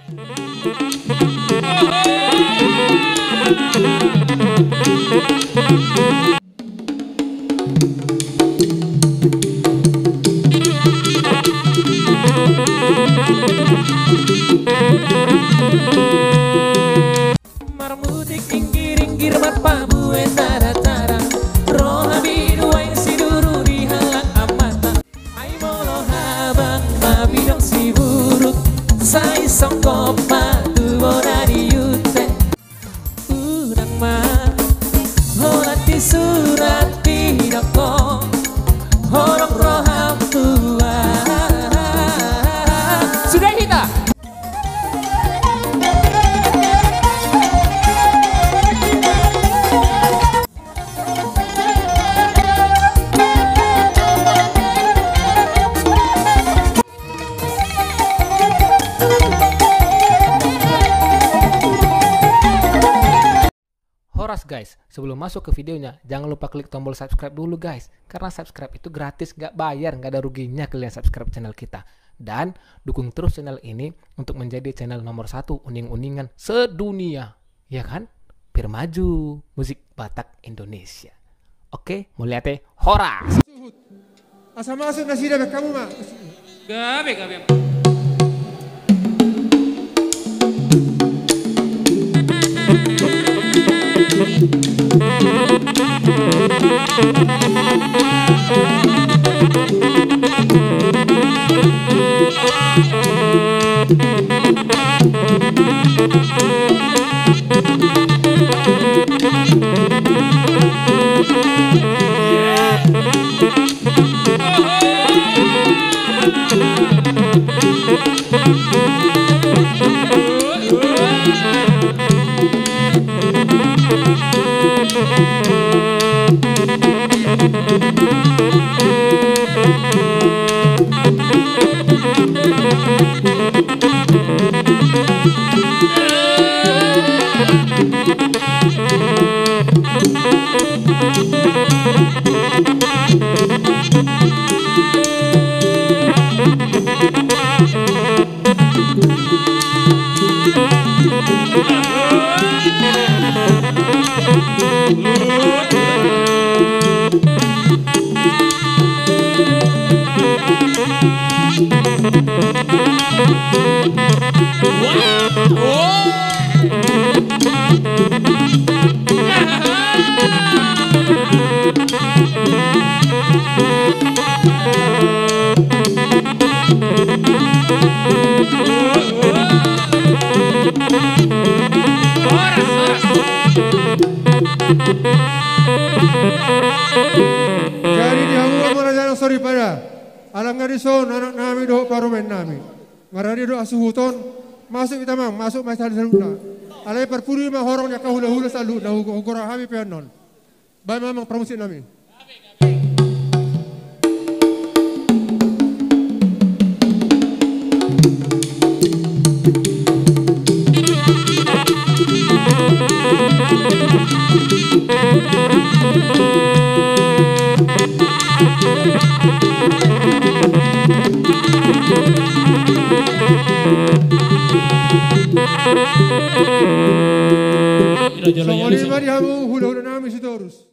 Marmutik inggir-inggir marpabu tara-tara roha bidu ay siduru di halang amata ay molo habang mabidong si buruk sa isang kopa tuwona di yute urang ma holat di surat pinako horong roham tua sudah kita. Horas guys, sebelum masuk ke videonya, jangan lupa klik tombol subscribe dulu guys. Karena subscribe itu gratis, gak bayar, gak ada ruginya kalian subscribe channel kita. Dan dukung terus channel ini untuk menjadi channel nomor 1 uning-uningan sedunia. Ya kan? Biar maju musik Batak Indonesia. Oke, mulai teh Horas. Asa masuk nasi dah kamu mak. Gabe. Jadi dihamu merajana sorry pada alang ngarison anak nami doh paromen nami ngarari doh asuhuton masuk kita mang masuk masal saluna alai perpuri mah horongnya kahula-hula salu dah ukura hami pianon bae memang promosi nami. Soalnya mari hamu hula-hula nami sitorus.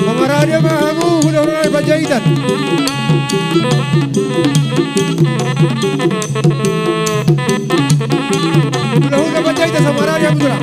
Mangaradia mahamu hula-hula Panjaitan. Hula-hula Panjaitan sama Radia Mudura.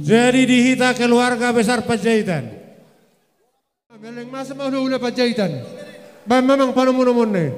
Jadi dihita keluarga besar Panjaitan. Meleng masa mau hula Panjaitan. Bang memang panamun-namun nih.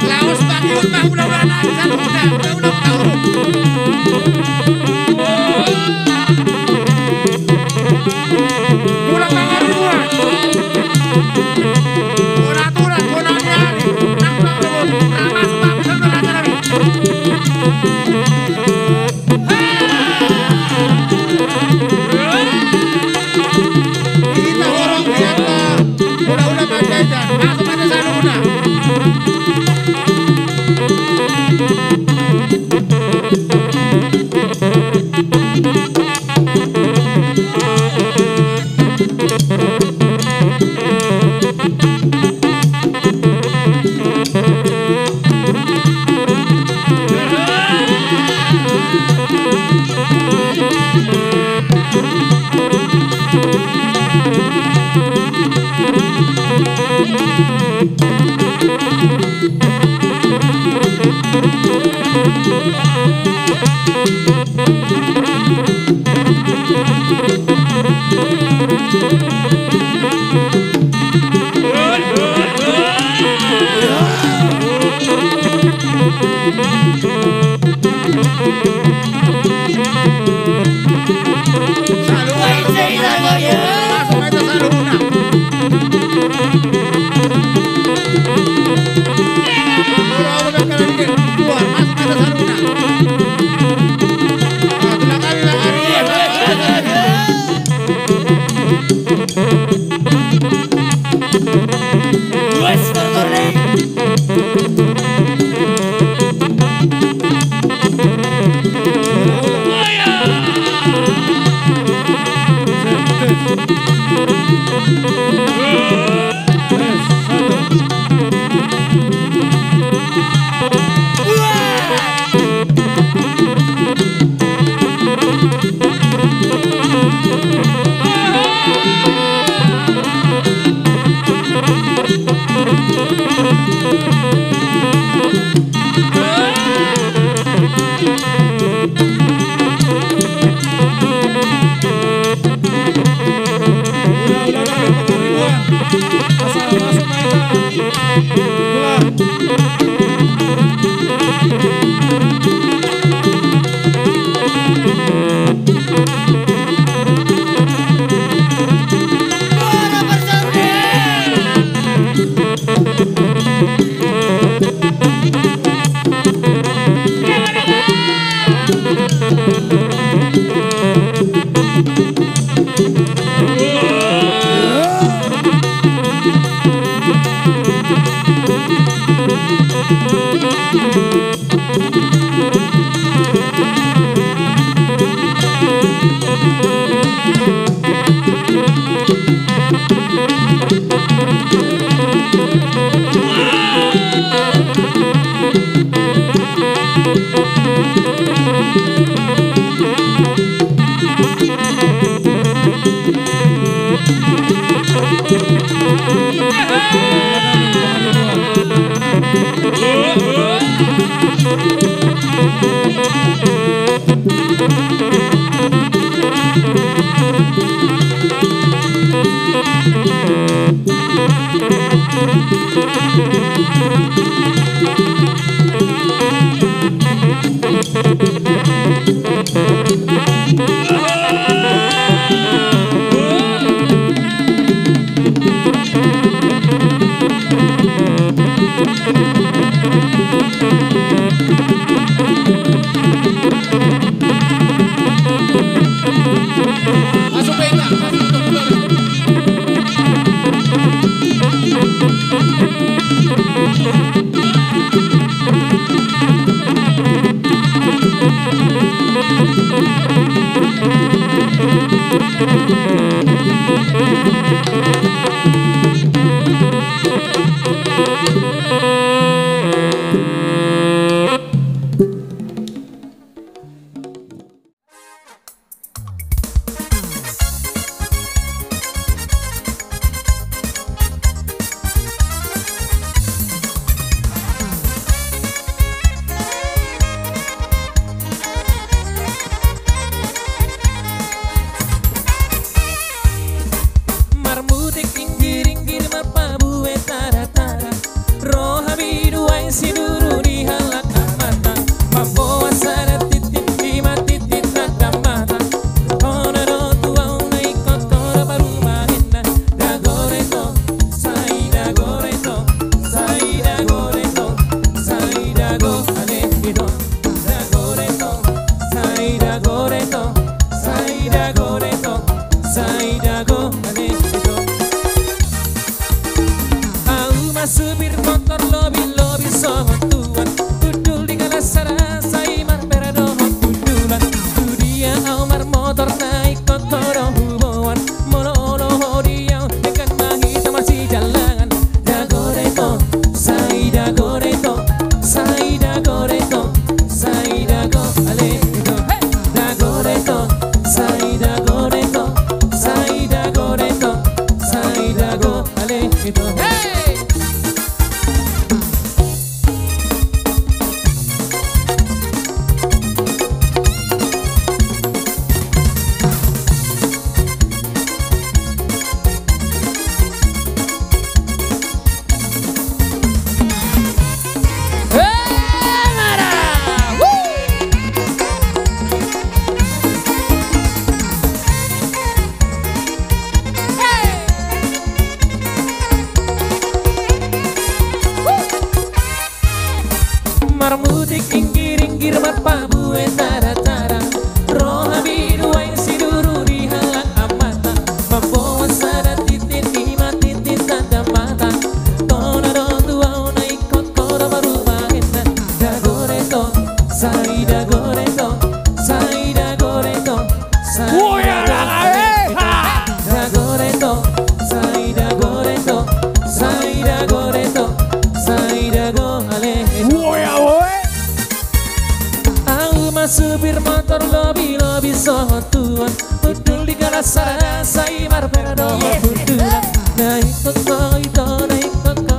Laos Bang Yun Ulah-ulah naik satu udah. Ulah-ulah tahu. Ulah tangan dua. Bola turun, bola nyari. Nang turun. Nah, masuk bang, satu lagi. Kita orang biasa. Udah panjang. Masuk aja sana udah. marmutik inggir-inggir marpabu tara-tara roha biduwa yang siduru dihalang amata membawa sada titit di matitit tanda mata tona don tua una ikut kora baru mahenda dagoreto saida goreto saida goreto saida goreto saida goreto saida goreto saida goreto supir motor lobi-lobi sotuan Budul di kala sarana say marpera budulan naik koko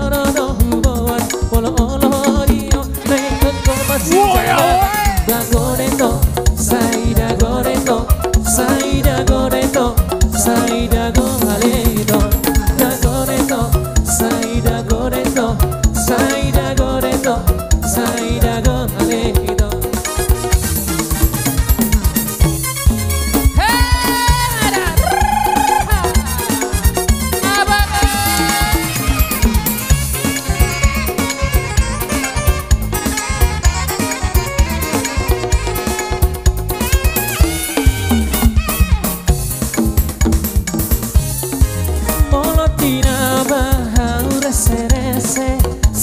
rono huboan Olo-olo dio naik koko masih jalan Dagoreto, saida goreto Saida goreto, saida goreto Dagoreto, saida goreto Saida goreto, saida goreto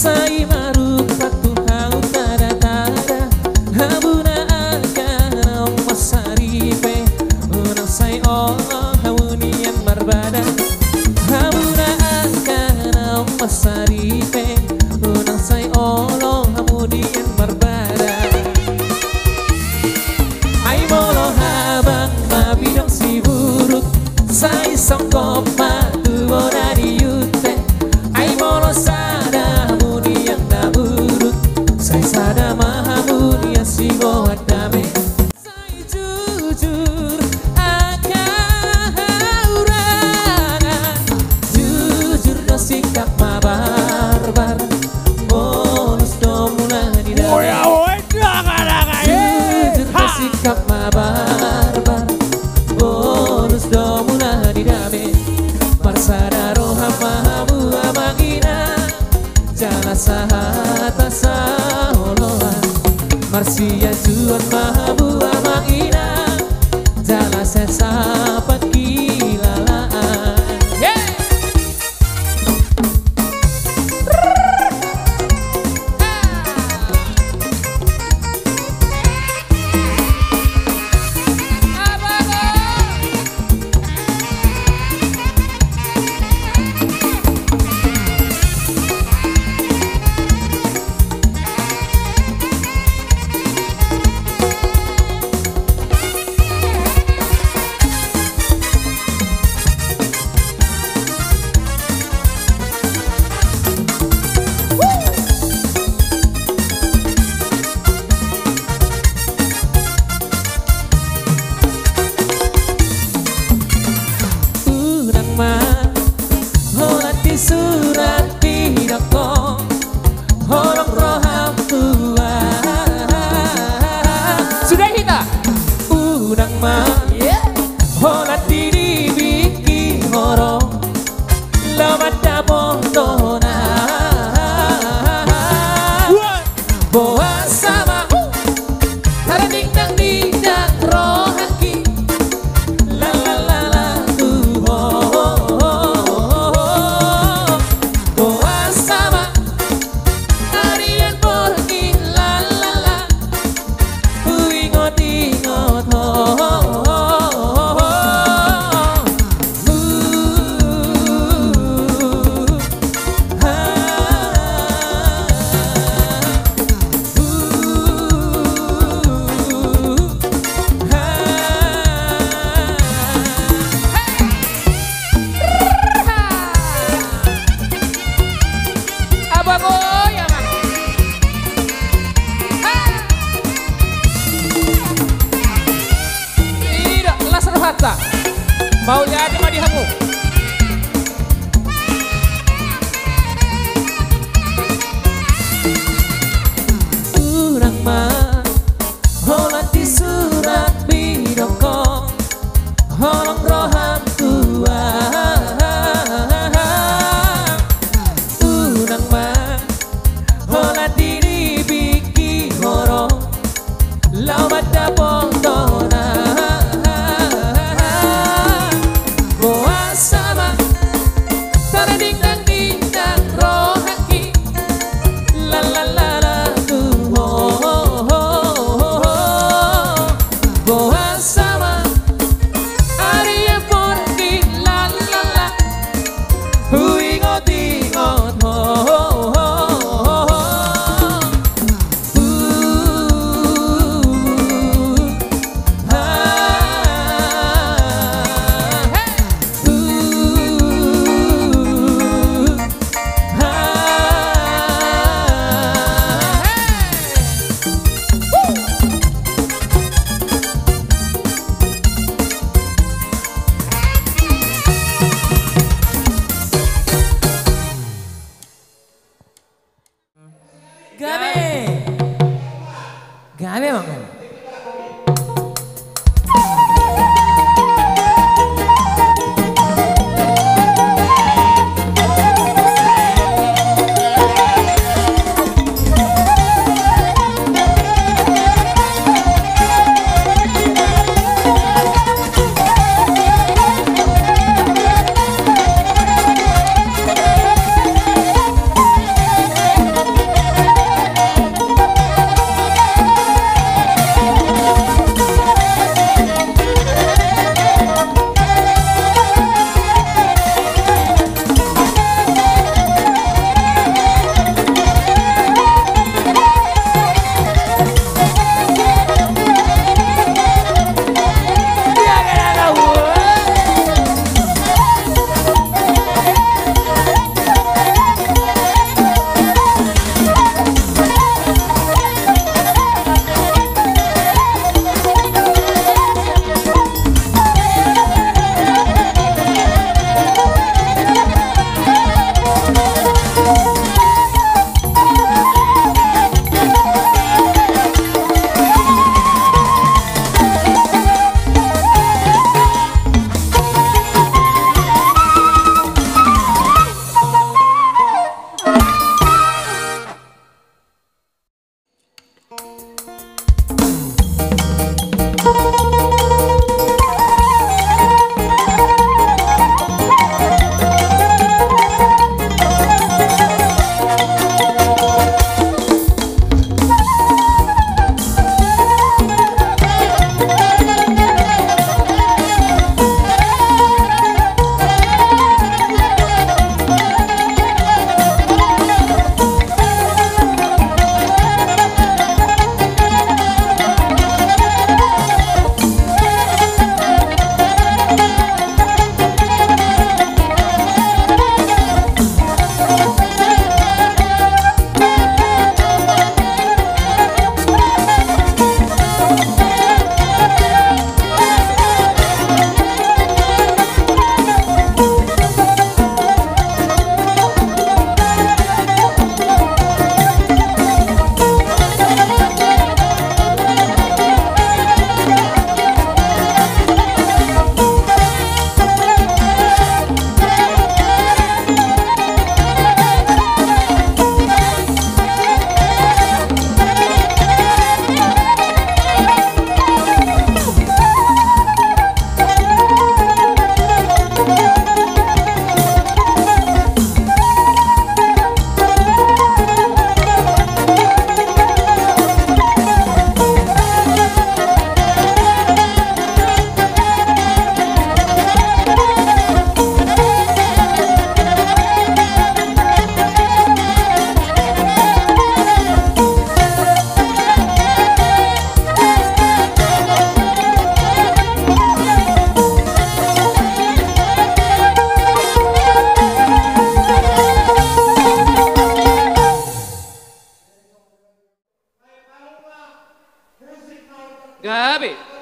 Sai marupa tuhau tada-tada Habuna agana masaripe Unang say Allah hawunian marbada Habuna agana masaripe Unang say Allah hawunian marbada Ay molo habang mabidang si buruk Sa isang kopa tuwo na diyute Ay molo sada sada mahamulia si bohat dame Say jujur akaurangan Jujur no sikap mabarbar Bonus do mula di dame Jujur no sikap mabarbar Bonus do mula di dame Marsada roha mahamu amagina Jala sahata saholoa Marsia juan mahabu amagina Jala sesa pakilalaan surat pidako horong roham tua sudah kita udang mah holat diri biki horong lamat dabong dona boa sama taraning nang dindang rohaki la la la la mau jadi mah dihamu urang mah holat di surat bidoko holong roham tua urang mah holat diri biki Ah, memang. Gabi.